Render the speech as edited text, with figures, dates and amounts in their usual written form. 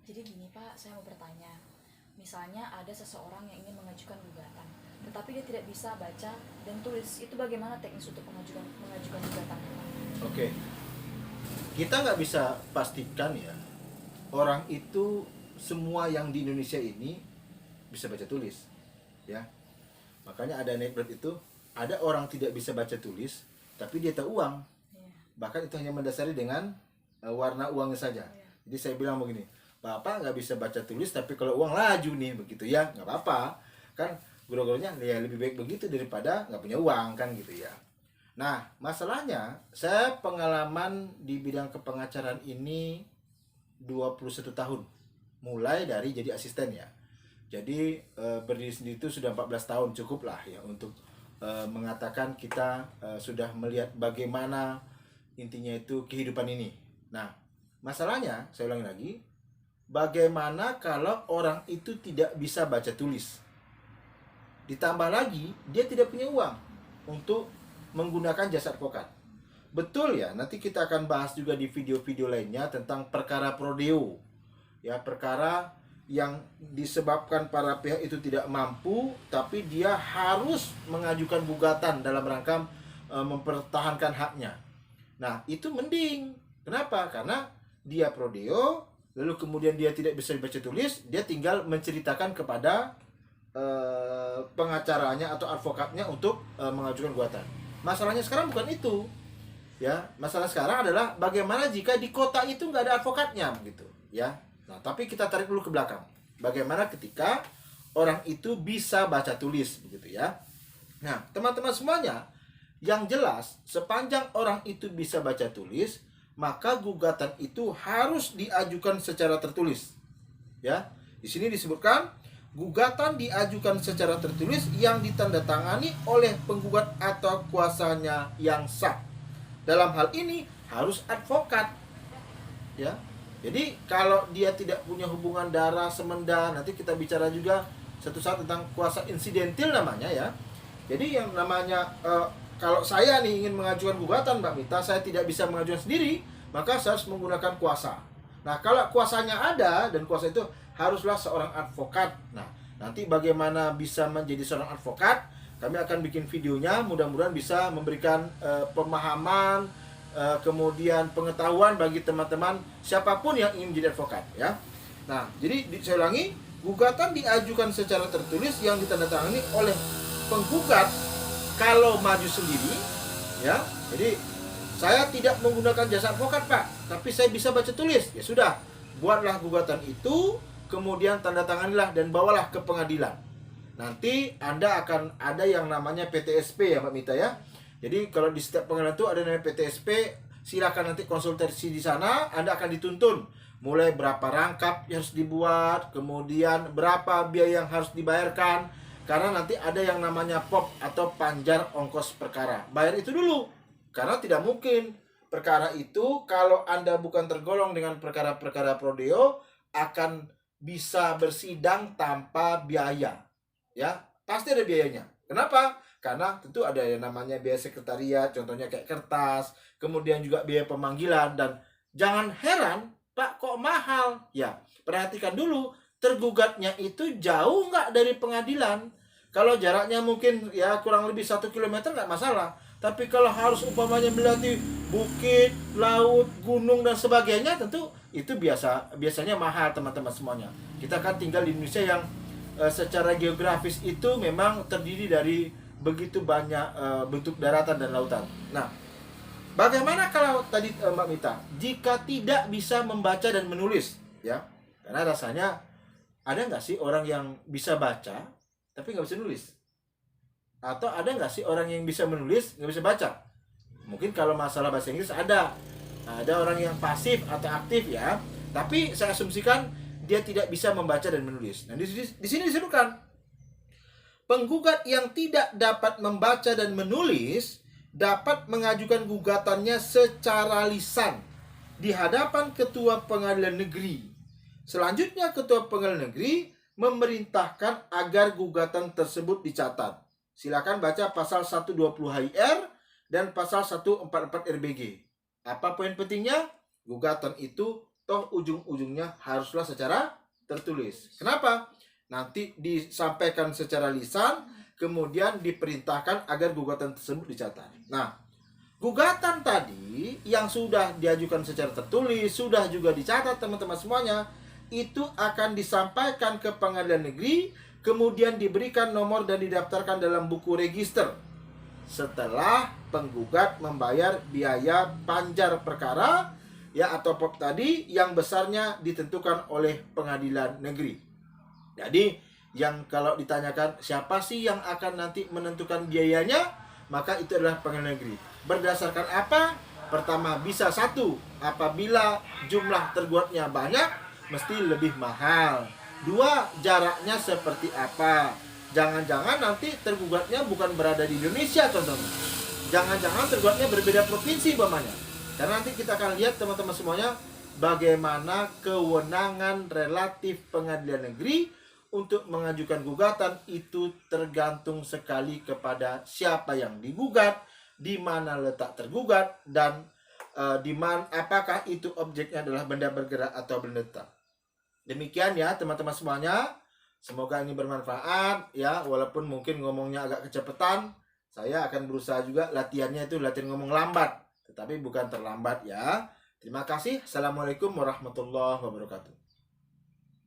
Jadi gini Pak, saya mau bertanya. Misalnya ada seseorang yang ingin mengajukan gugatan, tetapi dia tidak bisa baca dan tulis. Itu bagaimana teknis untuk mengajukan gugatan, Pak? Oke, kita nggak bisa pastikan ya orang itu semua yang di Indonesia ini bisa baca tulis, ya. Makanya ada network itu, ada orang tidak bisa baca tulis, tapi dia tahu uang. Iya. Bahkan itu hanya mendasari dengan warna uangnya saja. Iya. Jadi saya bilang begini, Bapak nggak bisa baca tulis, tapi kalau uang laju nih, begitu ya, nggak apa-apa. Kan guru-gurunya ya lebih baik begitu daripada nggak punya uang, kan gitu ya. Nah, masalahnya saya pengalaman di bidang kepengacaraan ini 21 tahun. Mulai dari jadi asisten ya. Jadi berdiri sendiri itu sudah 14 tahun, cukup lah ya untuk mengatakan kita sudah melihat bagaimana intinya itu kehidupan ini. Nah, masalahnya saya ulangi lagi, bagaimana kalau orang itu tidak bisa baca tulis? Ditambah lagi dia tidak punya uang untuk menggunakan jasa advokat. Betul ya, nanti kita akan bahas juga di video-video lainnya tentang perkara prodeo. Ya, perkara yang disebabkan para pihak itu tidak mampu, tapi dia harus mengajukan gugatan dalam rangka mempertahankan haknya. Nah, itu mending. Kenapa? Karena dia prodeo, lalu kemudian dia tidak bisa baca tulis, dia tinggal menceritakan kepada pengacaranya atau advokatnya untuk mengajukan gugatan. Masalahnya sekarang bukan itu, ya. Masalah sekarang adalah bagaimana jika di kota itu nggak ada advokatnya, begitu, ya. Nah, tapi kita tarik dulu ke belakang. Bagaimana ketika orang itu bisa baca tulis, begitu ya. Nah, teman-teman semuanya, yang jelas sepanjang orang itu bisa baca tulis, maka gugatan itu harus diajukan secara tertulis. Ya, di sini disebutkan gugatan diajukan secara tertulis yang ditandatangani oleh penggugat atau kuasanya yang sah. Dalam hal ini harus advokat. Ya. Jadi kalau dia tidak punya hubungan darah semenda, nanti kita bicara juga satu saat tentang kuasa insidentil namanya ya. Jadi yang namanya kalau saya nih ingin mengajukan gugatan Mbak Mita, saya tidak bisa mengajukan sendiri, maka saya harus menggunakan kuasa. Nah, kalau kuasanya ada dan kuasa itu haruslah seorang advokat. Nah, nanti bagaimana bisa menjadi seorang advokat, kami akan bikin videonya, mudah-mudahan bisa memberikan pemahaman, kemudian pengetahuan bagi teman-teman siapapun yang ingin menjadi advokat ya. Nah, jadi saya ulangi, gugatan diajukan secara tertulis yang ditandatangani oleh penggugat kalau maju sendiri ya. Jadi saya tidak menggunakan jasa advokat Pak, tapi saya bisa baca tulis. Ya sudah, buatlah gugatan itu, kemudian tanda tanganilah dan bawalah ke pengadilan. Nanti Anda akan ada yang namanya PTSP ya Mbak Mita ya. Jadi kalau di setiap pengadilan itu ada namanya PTSP, silakan nanti konsultasi di sana, Anda akan dituntun. Mulai berapa rangkap yang harus dibuat, kemudian berapa biaya yang harus dibayarkan. Karena nanti ada yang namanya POP atau panjar ongkos perkara. Bayar itu dulu. Karena tidak mungkin perkara itu kalau Anda bukan tergolong dengan perkara-perkara prodeo akan bisa bersidang tanpa biaya. Ya, pasti ada biayanya. Kenapa? Karena tentu ada yang namanya biaya sekretariat, contohnya kayak kertas, kemudian juga biaya pemanggilan, dan jangan heran, Pak kok mahal? Ya, perhatikan dulu, tergugatnya itu jauh nggak dari pengadilan. Kalau jaraknya mungkin ya kurang lebih 1 kilometer nggak masalah. Tapi kalau harus umpamanya melewati bukit, laut, gunung dan sebagainya, tentu itu biasanya mahal teman-teman semuanya. Kita kan tinggal di Indonesia yang secara geografis itu memang terdiri dari begitu banyak bentuk daratan dan lautan. Nah, bagaimana kalau tadi Mbak Mita, jika tidak bisa membaca dan menulis, ya? Karena rasanya ada nggak sih orang yang bisa baca tapi nggak bisa nulis? Atau ada nggak sih orang yang bisa menulis nggak bisa baca? Mungkin kalau masalah bahasa Inggris ada orang yang pasif atau aktif ya. Tapi saya asumsikan dia tidak bisa membaca dan menulis. Nah, di sini disebutkan penggugat yang tidak dapat membaca dan menulis dapat mengajukan gugatannya secara lisan di hadapan Ketua Pengadilan Negeri. Selanjutnya Ketua Pengadilan Negeri memerintahkan agar gugatan tersebut dicatat. Silakan baca pasal 120 HIR dan pasal 144 RBG. Apa poin pentingnya? Gugatan itu toh ujung-ujungnya haruslah secara tertulis. Kenapa? Nanti disampaikan secara lisan, kemudian diperintahkan agar gugatan tersebut dicatat. Nah, gugatan tadi yang sudah diajukan secara tertulis, sudah juga dicatat teman-teman semuanya, itu akan disampaikan ke pengadilan negeri, kemudian diberikan nomor dan didaftarkan dalam buku register setelah penggugat membayar biaya panjar perkara ya atau POP tadi yang besarnya ditentukan oleh pengadilan negeri. Jadi yang kalau ditanyakan siapa sih yang akan nanti menentukan biayanya, maka itu adalah pengadilan negeri. Berdasarkan apa? Pertama, bisa satu, apabila jumlah tergugatnya banyak, mesti lebih mahal. Dua, jaraknya seperti apa? Jangan-jangan nanti tergugatnya bukan berada di Indonesia, contohnya. Jangan-jangan tergugatnya berbeda provinsi, umpamanya. Karena nanti kita akan lihat teman-teman semuanya bagaimana kewenangan relatif pengadilan negeri untuk mengajukan gugatan itu tergantung sekali kepada siapa yang digugat, di mana letak tergugat, dan di mana apakah itu objeknya adalah benda bergerak atau benda tetap. Demikian ya teman-teman semuanya. Semoga ini bermanfaat ya, walaupun mungkin ngomongnya agak kecepatan. Saya akan berusaha juga latihannya itu latihan ngomong lambat, tetapi bukan terlambat ya. Terima kasih. Assalamualaikum warahmatullahi wabarakatuh.